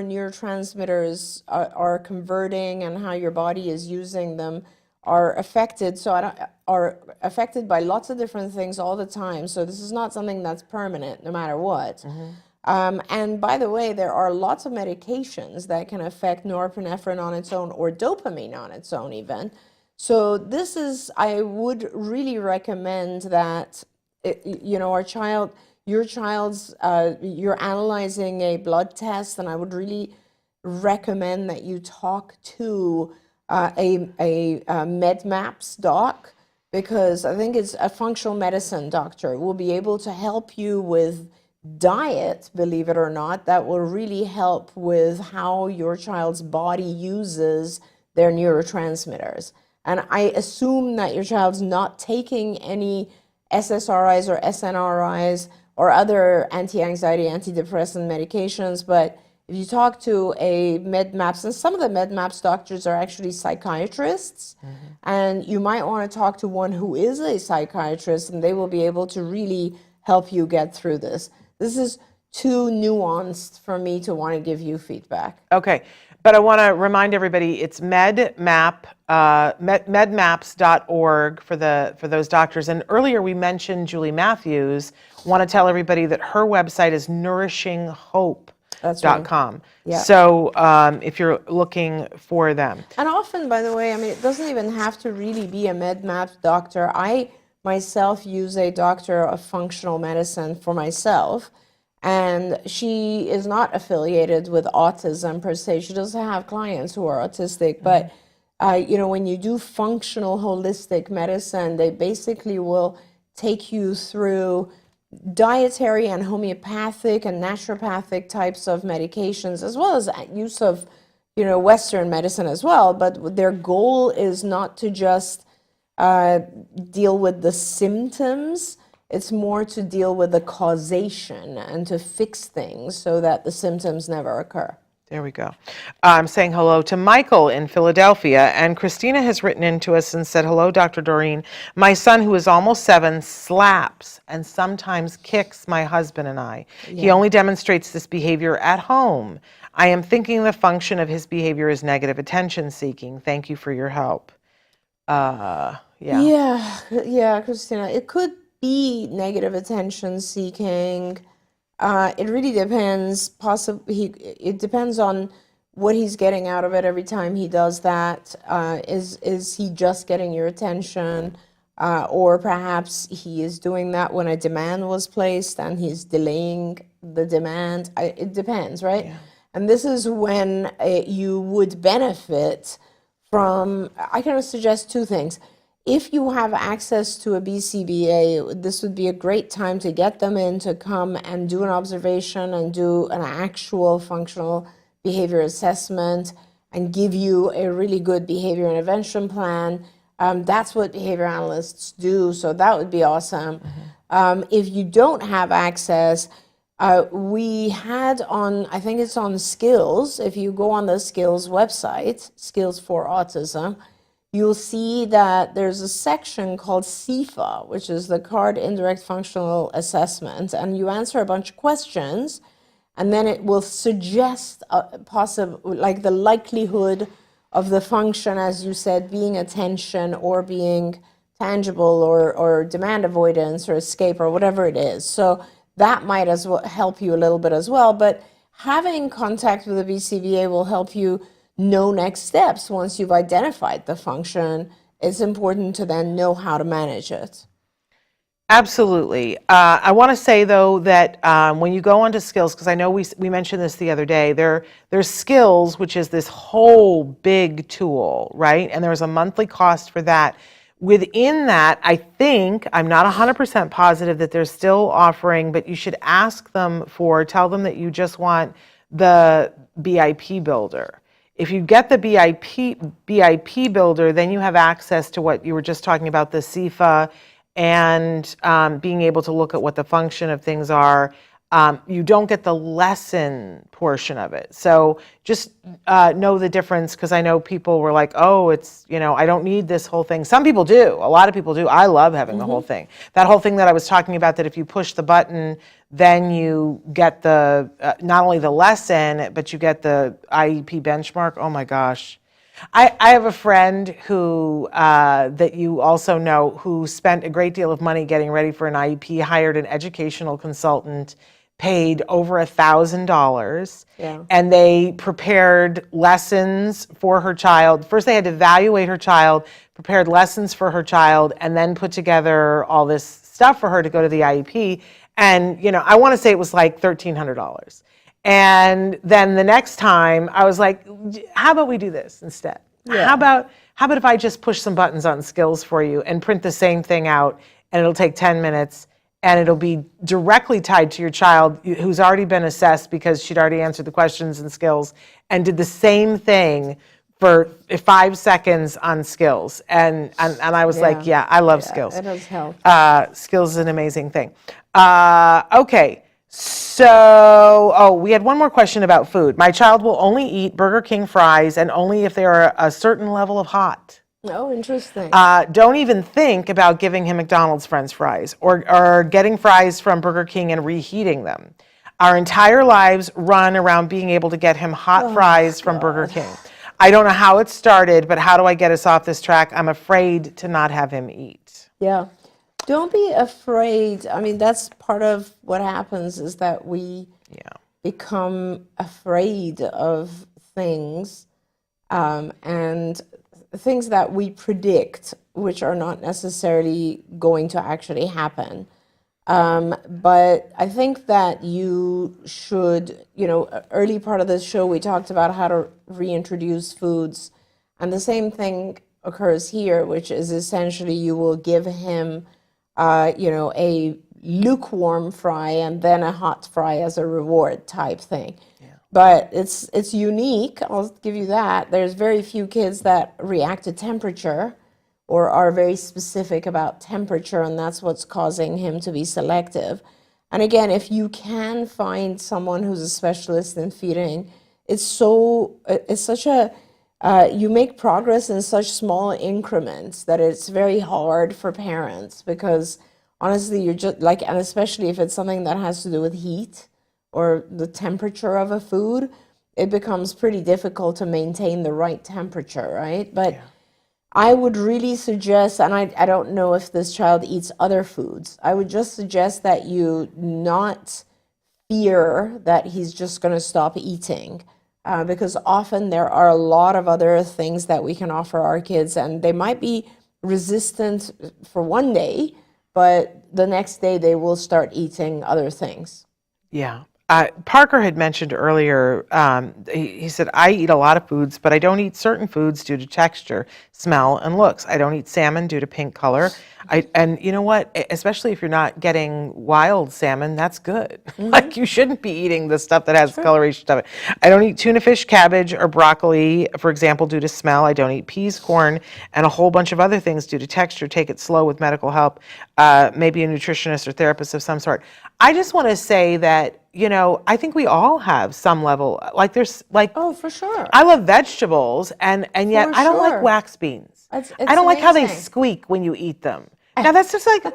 neurotransmitters are converting and how your body is using them are affected. Are affected by lots of different things all the time. So this is not something that's permanent, no matter what. And by the way, there are lots of medications that can affect norepinephrine on its own or dopamine on its own even. So this is, I would really recommend that, you're analyzing a blood test, and I would really recommend that you talk to a MedMaps doc, because I think it's a functional medicine doctor will be able to help you with diet, believe it or not, that will really help with how your child's body uses their neurotransmitters. And I assume that your child's not taking any SSRIs or SNRIs or other anti-anxiety, antidepressant medications, but if you talk to a MedMaps, and some of the MedMaps doctors are actually psychiatrists, and you might want to talk to one who is a psychiatrist, and they will be able to really help you get through this. This is too nuanced for me to want to give you feedback. Okay, but I want to remind everybody it's medmaps.org for those doctors. And earlier we mentioned Julie Matthews. Want to tell everybody that her website is nourishinghope.com. Right. Yeah. So if you're looking for them. And often, by the way, I mean, it doesn't even have to really be a MedMaps doctor. I myself use a doctor of functional medicine for myself, and she is not affiliated with autism per se. She doesn't have clients who are autistic, but when you do functional holistic medicine, they basically will take you through dietary and homeopathic and naturopathic types of medications, as well as use of Western medicine as well. But their goal is not to just deal with the symptoms. It's more to deal with the causation and to fix things so that the symptoms never occur. There we go. I'm saying hello to Michael in Philadelphia, and Christina has written into us and said, hello, Dr. Doreen. My son, who is almost 7, slaps and sometimes kicks my husband and I. Yeah. He only demonstrates this behavior at home. I am thinking the function of his behavior is negative attention seeking. Thank you for your help. Yeah, Christina. It could be negative attention seeking. It really depends. It depends on what he's getting out of it every time he does that. Is he just getting your attention, or perhaps he is doing that when a demand was placed and he's delaying the demand? It depends, right? Yeah. And this is when you would benefit from. I can suggest two things. If you have access to a BCBA, this would be a great time to get them in to come and do an observation and do an actual functional behavior assessment and give you a really good behavior intervention plan. That's what behavior analysts do, so that would be awesome. If you don't have access, we had on, I think it's on Skills, if you go on the Skills website, Skills for Autism, you'll see that there's a section called CIFA, which is the Card Indirect Functional Assessment, and you answer a bunch of questions, and then it will suggest like the likelihood of the function, as you said, being attention or being tangible or demand avoidance or escape or whatever it is. So that might as well help you a little bit as well, but having contact with the BCBA will help you know next steps. Once you've identified the function, it's important to then know how to manage it. Absolutely. I want to say, though, that when you go onto Skills, because I know we mentioned this the other day, there's Skills, which is this whole big tool, right? And there's a monthly cost for that. Within that, I think, I'm not 100% positive that they're still offering, but you should ask them tell them that you just want the BIP builder. If you get the BIP builder, then you have access to what you were just talking about, the CIFA, and being able to look at what the function of things are. You don't get the lesson portion of it. So just know the difference, because I know people were like, oh, it's, I don't need this whole thing. Some people do. A lot of people do. I love having the whole thing. That whole thing that I was talking about, that if you push the button, then you get the, not only the lesson, but you get the IEP benchmark. Oh my gosh. I have a friend who, that you also know, who spent a great deal of money getting ready for an IEP, hired an educational consultant, paid over $1,000, and they prepared lessons for her child. First, they had to evaluate her child, prepared lessons for her child, and then put together all this stuff for her to go to the IEP. And, I want to say it was like $1,300. And then the next time I was like, how about we do this instead? Yeah. How about if I just push some buttons on Skills for you and print the same thing out, and it'll take 10 minutes, and it'll be directly tied to your child who's already been assessed because she'd already answered the questions in Skills and did the same thing for 5 seconds on Skills. And I was like, yeah, I love Skills. It does help. Skills is an amazing thing. Okay. So, we had one more question about food. My child will only eat Burger King fries, and only if they are a certain level of hot. Oh, interesting. Don't even think about giving him McDonald's French fries or getting fries from Burger King and reheating them. Our entire lives run around being able to get him hot fries from Burger King. I don't know how it started, but how do I get us off this track? I'm afraid to not have him eat. Yeah. Don't be afraid. I mean, that's part of what happens, is that we become afraid of things, and things that we predict, which are not necessarily going to actually happen. But I think that you should, early part of this show, we talked about how to reintroduce foods. And the same thing occurs here, which is essentially you will give him a lukewarm fry and then a hot fry as a reward type thing. Yeah. But it's unique, I'll give you that. There's very few kids that react to temperature or are very specific about temperature, and that's what's causing him to be selective. And again, if you can find someone who's a specialist in feeding, you make progress in such small increments that it's very hard for parents, because honestly, you're just like, and especially if it's something that has to do with heat or the temperature of a food, it becomes pretty difficult to maintain the right temperature, right? But I would really suggest, and I don't know if this child eats other foods, I would just suggest that you not fear that he's just going to stop eating. Because often there are a lot of other things that we can offer our kids, and they might be resistant for one day, but the next day they will start eating other things. Yeah. Parker had mentioned earlier, he said, I eat a lot of foods, but I don't eat certain foods due to texture, smell, and looks. I don't eat salmon due to pink color. And you know what? Especially if you're not getting wild salmon, that's good. Like, you shouldn't be eating the stuff that has coloration stuff. I don't eat tuna fish, cabbage, or broccoli, for example, due to smell. I don't eat peas, corn, and a whole bunch of other things due to texture. Take it slow with medical help, maybe a nutritionist or therapist of some sort. I just want to say that, you know, I think we all have some level, like there's like, Oh, for sure. I love vegetables, and yet For I don't like sure. wax beans. It's I don't like how they amazing. squeak when you eat them. Now that's just like,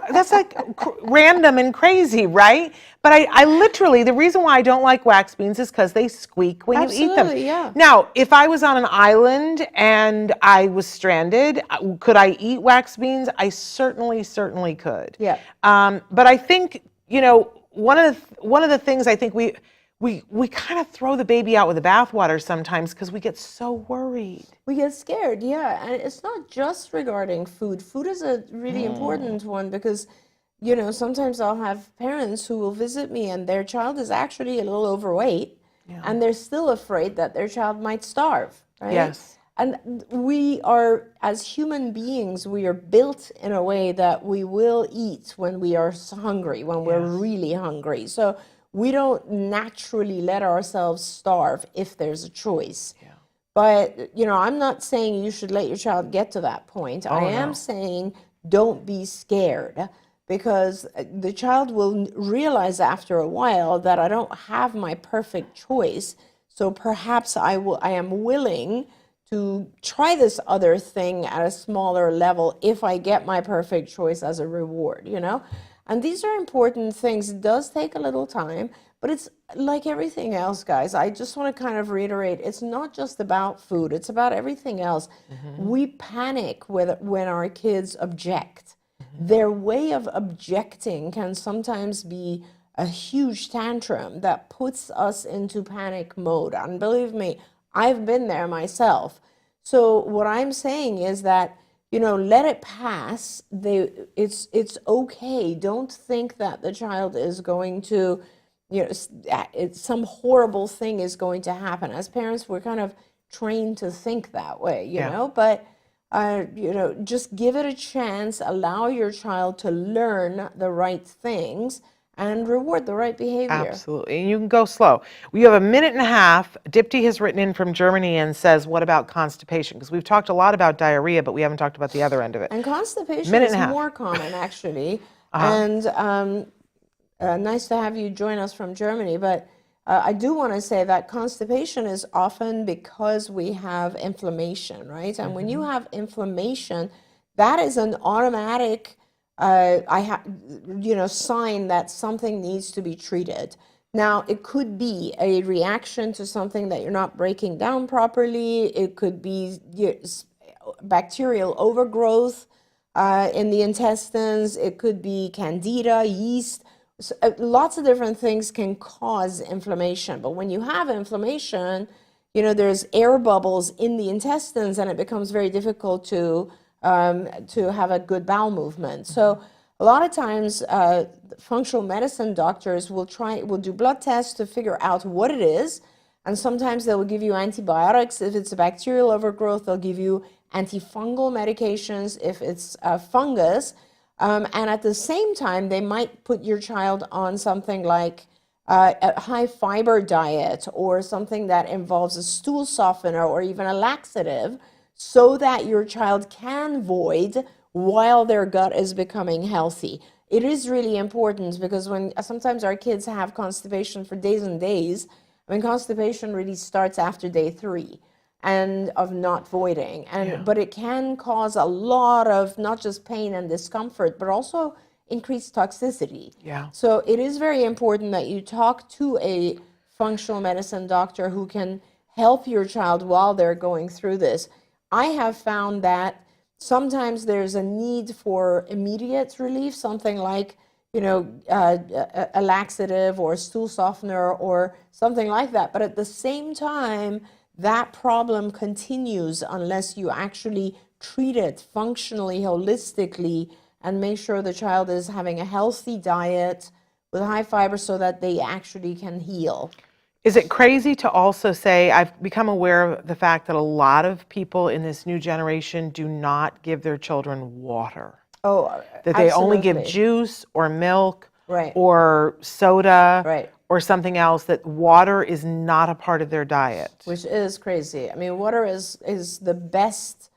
random and crazy, right? But I literally, the reason why I don't like wax beans is because they squeak when you eat them. Absolutely, yeah. Now, if I was on an island and I was stranded, could I eat wax beans? I certainly could. Yeah. But I think, you know, one of the things I think we kind of throw the baby out with the bathwater sometimes because we get so worried. We get scared, yeah. And it's not just regarding food. Food is a really important one because, you know, sometimes I'll have parents who will visit me and their child is actually a little overweight and they're still afraid that their child might starve, right? Yes. And we are, as human beings, we are built in a way that we will eat when we are hungry, when we're really hungry. So we don't naturally let ourselves starve if there's a choice. Yeah. But, you know, I'm not saying you should let your child get to that point. I am saying don't be scared, because the child will realize after a while that I don't have my perfect choice. So perhaps I am willing to try this other thing at a smaller level if I get my perfect choice as a reward, you know? And these are important things. It does take a little time, but it's like everything else, guys. I just want to kind of reiterate, it's not just about food, it's about everything else. We panic when our kids object. Their way of objecting can sometimes be a huge tantrum that puts us into panic mode. And believe me, I've been there myself. So what I'm saying is that, you know, let it pass. It's okay. Don't think that the child is going to, you know, some horrible thing is going to happen. As parents, we're kind of trained to think that way, you know, but, you know, just give it a chance. Allow your child to learn the right things and reward the right behavior. Absolutely. And you can go slow. We have a minute and a half. Dipti has written in from Germany and says, what about constipation? Because we've talked a lot about diarrhea, but we haven't talked about the other end of it. And constipation Minute is and a half. more common, actually. And nice to have you join us from Germany. But I do want to say that constipation is often because we have inflammation, right? And when you have inflammation, that is an automatic sign that something needs to be treated. Now, it could be a reaction to something that you're not breaking down properly. It could be bacterial overgrowth in the intestines. It could be candida, yeast. So, lots of different things can cause inflammation. But when you have inflammation, you know, there's air bubbles in the intestines and it becomes very difficult to have a good bowel movement. So a lot of times functional medicine doctors will do blood tests to figure out what it is. And sometimes they will give you antibiotics. If it's a bacterial overgrowth, they'll give you antifungal medications if it's fungus. And at the same time, they might put your child on something like a high fiber diet or something that involves a stool softener or even a laxative, so that your child can void while their gut is becoming healthy. It is really important because when sometimes our kids have constipation for days and days, I mean, constipation really starts after day 3 and of not voiding. But it can cause a lot of not just pain and discomfort, but also increased toxicity. Yeah. So it is very important that you talk to a functional medicine doctor who can help your child while they're going through this. I have found that Sometimes there's a need for immediate relief, something like, a laxative or a stool softener or something like that. But at the same time, that problem continues unless you actually treat it functionally, holistically, and make sure the child is having a healthy diet with high fiber so that they actually can heal. Is it crazy to also say, I've become aware of the fact that a lot of people in this new generation do not give their children water? Oh, that they only absolutely. give juice or milk Right. or soda Right. or something else, that water is not a part of their diet. Which is crazy. I mean, water is the best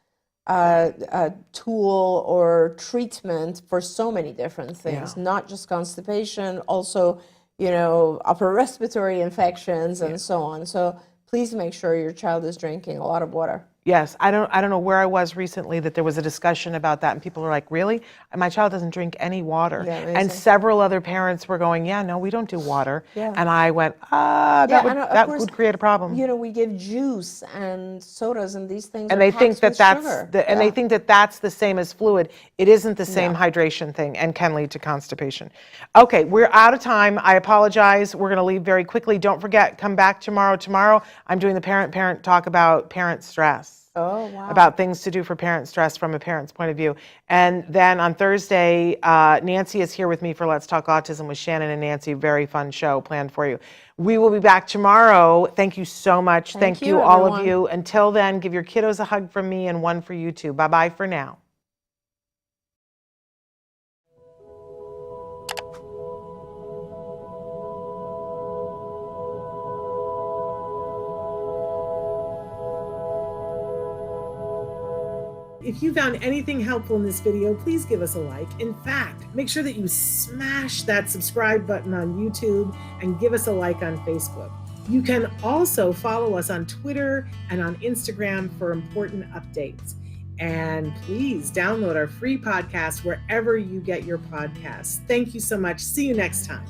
tool or treatment for so many different things, not just constipation, also, upper respiratory infections and so on. So please make sure your child is drinking a lot of water. Yes, I don't know where I was recently that there was a discussion about that, and people were like, really? My child doesn't drink any water. Yeah, and amazing. several other parents were going, yeah, no, we don't do water. Yeah. And I went, and of that course, would create a problem. We give juice and sodas and these things. And are they think packed that with that's sugar. and they think that that's the same as fluid. It isn't the same No. hydration thing and can lead to constipation. Okay, we're out of time. I apologize. We're going to leave very quickly. Don't forget, come back tomorrow. Tomorrow, I'm doing the parent talk about parent stress. Oh, wow. About things to do for parent stress from a parent's point of view. And then on Thursday, Nancy is here with me for Let's Talk Autism with Shannon and Nancy. Very fun show planned for you. We will be back tomorrow. Thank you so much. Thank you, all of you. Until then, give your kiddos a hug from me and one for you too. Bye-bye for now. If you found anything helpful in this video, please give us a like. In fact, make sure that you smash that subscribe button on YouTube and give us a like on Facebook. You can also follow us on Twitter and on Instagram for important updates. And please download our free podcast wherever you get your podcasts. Thank you so much. See you next time.